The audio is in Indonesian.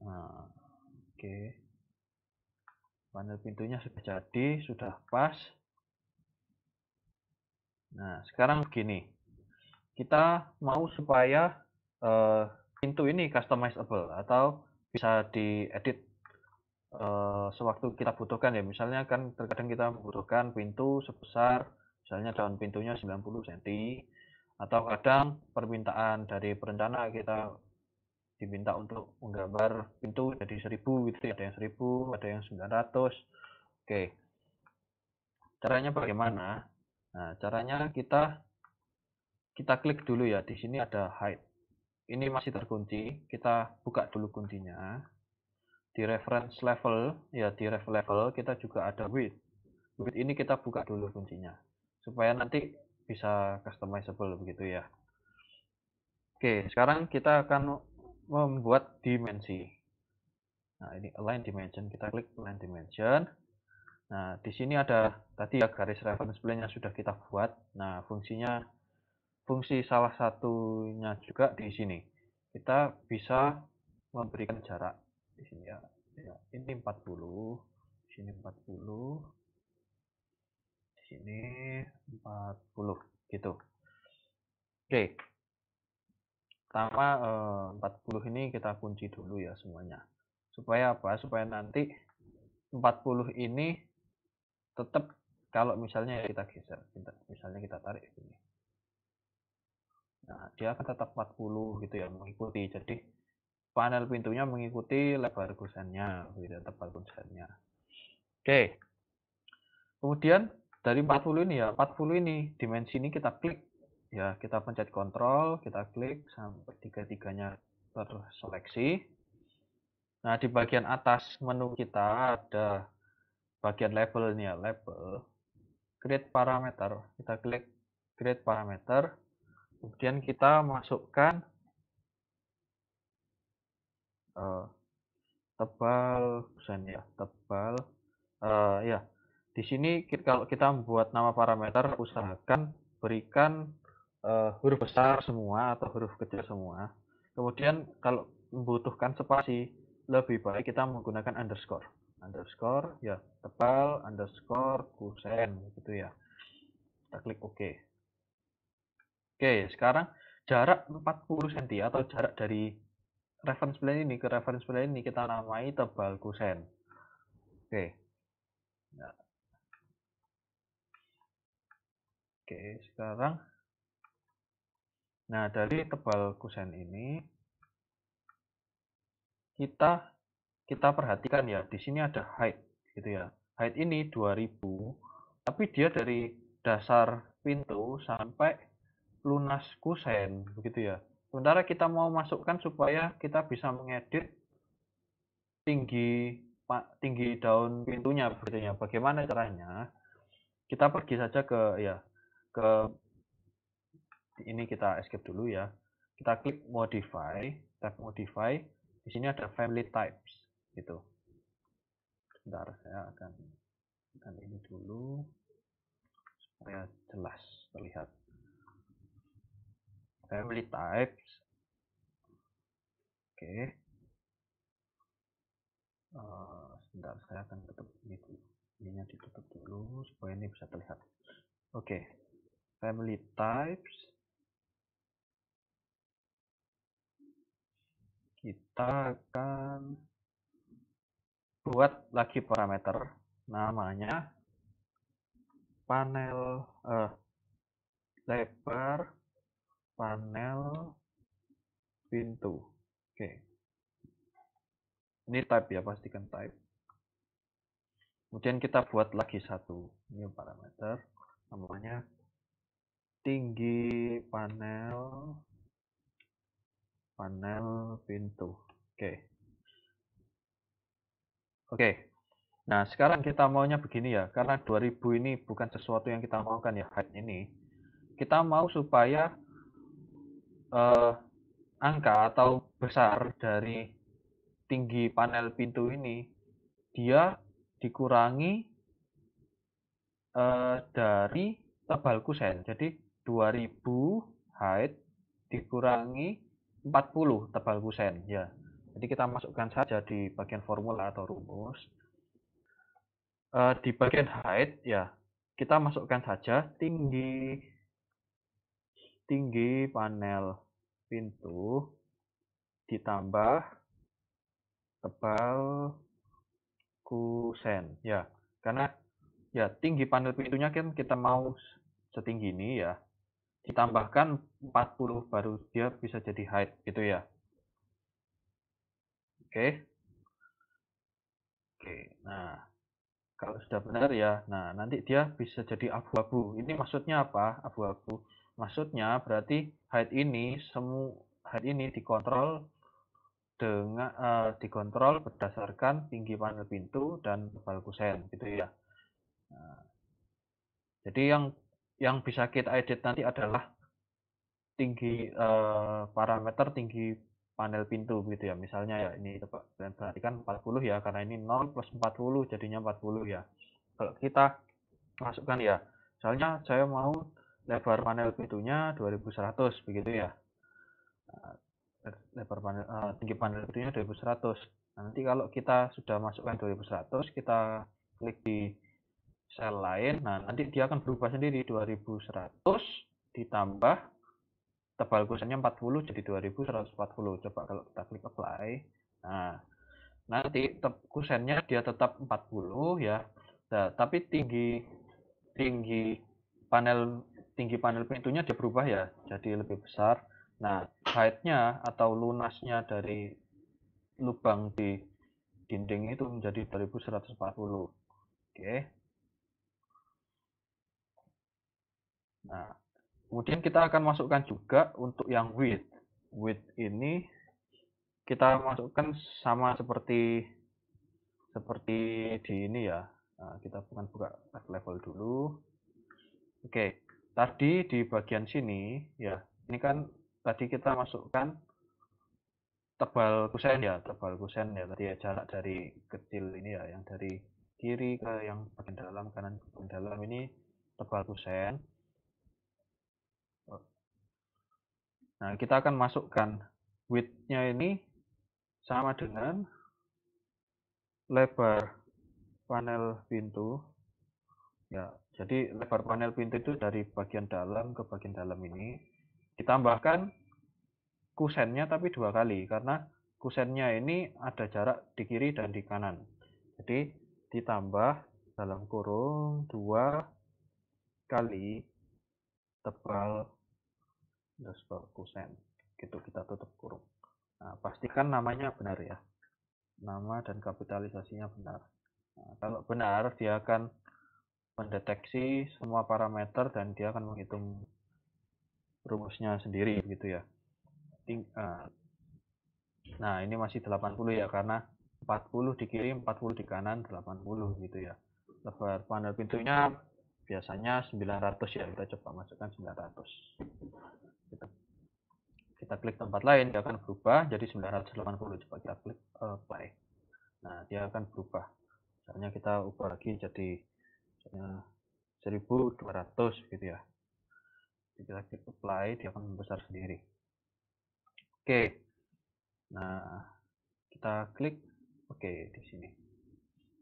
Nah, oke. Panel pintunya sudah jadi, sudah pas. Nah, sekarang begini. Kita mau supaya pintu ini customizable atau bisa diedit sewaktu kita butuhkan ya. Misalnya kan terkadang kita membutuhkan pintu sebesar misalnya daun pintunya 90 cm atau kadang permintaan dari perencana kita diminta untuk menggambar pintu jadi 1000 gitu ya. Ada yang 1000, ada yang 900. Oke. Caranya bagaimana? Nah, caranya kita klik dulu ya. Di sini ada hide. Ini masih terkunci. Kita buka dulu kuncinya. Di reference level, ya di ref level kita juga ada width. Width ini kita buka dulu kuncinya. Supaya nanti bisa customizable begitu ya. Oke, sekarang kita akan membuat dimensi. Nah, ini align dimension. Kita klik align dimension. Nah, di sini ada tadi ya garis reference plane yang sudah kita buat. Nah, fungsi salah satunya juga di sini. Kita bisa memberikan jarak di sini ya. Ini 40, di sini 40, di sini 40 gitu. Oke. Pertama 40 ini kita kunci dulu ya semuanya. Supaya apa? Supaya nanti 40 ini tetap kalau misalnya kita geser, misalnya kita tarik ini. Nah, dia akan tetap 40 gitu ya, mengikuti. Jadi panel pintunya mengikuti lebar kusennya, gitu, tebal kusennya. Oke. Kemudian dari 40 ini ya, 40 ini dimensi ini kita klik ya, kita pencet kontrol, kita klik sampai tiga-tiganya terseleksi. Nah, di bagian atas menu kita ada bagian label nih ya, label. Create parameter, kita klik create parameter. Kemudian kita masukkan tebal kusen ya, tebal ya. Di sini kalau kita membuat nama parameter, usahakan berikan huruf besar semua atau huruf kecil semua. Kemudian kalau membutuhkan spasi, lebih baik kita menggunakan underscore. Underscore ya, tebal underscore kusen gitu ya. Kita klik OK. Oke, sekarang jarak 40 cm atau jarak dari reference plane ini ke reference plane ini kita namai tebal kusen. Oke. Nah, oke, sekarang nah dari tebal kusen ini kita perhatikan ya, di sini ada height gitu ya. Height ini 2000, tapi dia dari dasar pintu sampai lunas kusen begitu ya. Sementara kita mau masukkan supaya kita bisa mengedit tinggi tinggi daun pintunya begitu ya. Bagaimana caranya? Kita pergi saja ke ya ke ini, kita escape dulu ya. Kita klik modify, tab modify. Di sini ada family types gitu. Sebentar, saya akan ini dulu supaya jelas terlihat. Family types. Oke. Sebentar, saya akan tutup ini dulu. Ininya ditutup dulu supaya ini bisa terlihat. Oke. Family types. Kita akan buat lagi parameter namanya panel lebar panel pintu. Oke. Ini type ya, pastikan type. Kemudian kita buat lagi satu new parameter namanya tinggi panel pintu. Oke. Oke. Nah, sekarang kita maunya begini ya, karena 2000 ini bukan sesuatu yang kita maukan ya, height ini. Kita mau supaya angka atau besar dari tinggi panel pintu ini dia dikurangi dari tebal kusen. Jadi 2000 height dikurangi 40 tebal kusen ya. Jadi kita masukkan saja di bagian formula atau rumus. Di bagian height ya, kita masukkan saja tinggi panel pintu ditambah tebal kusen ya. Karena ya tinggi panel pintunya kan kita mau setinggi ini ya. Ditambahkan 40 baru dia bisa jadi height gitu ya. Oke. Oke. Nah, kalau sudah benar ya, nah nanti dia bisa jadi abu-abu. Ini maksudnya apa? Abu-abu. Maksudnya berarti height ini dikontrol berdasarkan tinggi panel pintu dan tebal kusen gitu ya. Nah, jadi yang bisa kita edit nanti adalah parameter tinggi panel pintu gitu ya. Misalnya ya ini coba kalian perhatikan 40 ya, karena ini 0 plus 40 jadinya 40 ya. Kalau kita masukkan ya, misalnya saya mau lebar panel pintunya 2100 begitu ya. Tinggi panel pintunya 2100. Nanti kalau kita sudah masukkan 2100, kita klik di sel lain, nah nanti dia akan berubah sendiri 2100 ditambah tebal kusennya 40 jadi 2140. Coba kalau kita klik apply. Nah, nanti kusennya dia tetap 40 ya. Nah, tapi tinggi panel pintunya dia berubah ya, jadi lebih besar. Nah, height-nya atau lunasnya dari lubang di dinding itu menjadi 2140. Oke. Nah, kemudian kita akan masukkan juga untuk yang width. Width ini kita masukkan sama seperti di ini ya. Nah, kita buka level dulu. Oke, tadi di bagian sini ya, ini kan tadi kita masukkan tebal kusen ya tadi ya, jarak dari kecil ini ya, yang dari kiri ke yang bagian dalam, kanan ke bagian dalam ini tebal kusen. Nah, kita akan masukkan width-nya ini sama dengan lebar panel pintu ya. Jadi lebar panel pintu itu dari bagian dalam ke bagian dalam ini ditambahkan kusennya tapi 2 kali, karena kusennya ini ada jarak di kiri dan di kanan. Jadi ditambah dalam kurung 2 kali tebal kusen. Gitu, kita tutup kurung. Nah, pastikan namanya benar ya. Nama dan kapitalisasinya benar. Nah, kalau benar, dia akan mendeteksi semua parameter dan dia akan menghitung rumusnya sendiri gitu ya. Nah, ini masih 80 ya, karena 40 di kiri, 40 di kanan, 80 gitu ya. Lebar panel pintunya biasanya 900 ya, kita coba masukkan 900. Kita klik tempat lain, dia akan berubah jadi 980. Coba kita klik apply. Nah, dia akan berubah. Misalnya kita ubah lagi jadi 1200 gitu ya. Kita klik apply, dia akan membesar sendiri. Oke. Nah, kita klik oke di sini.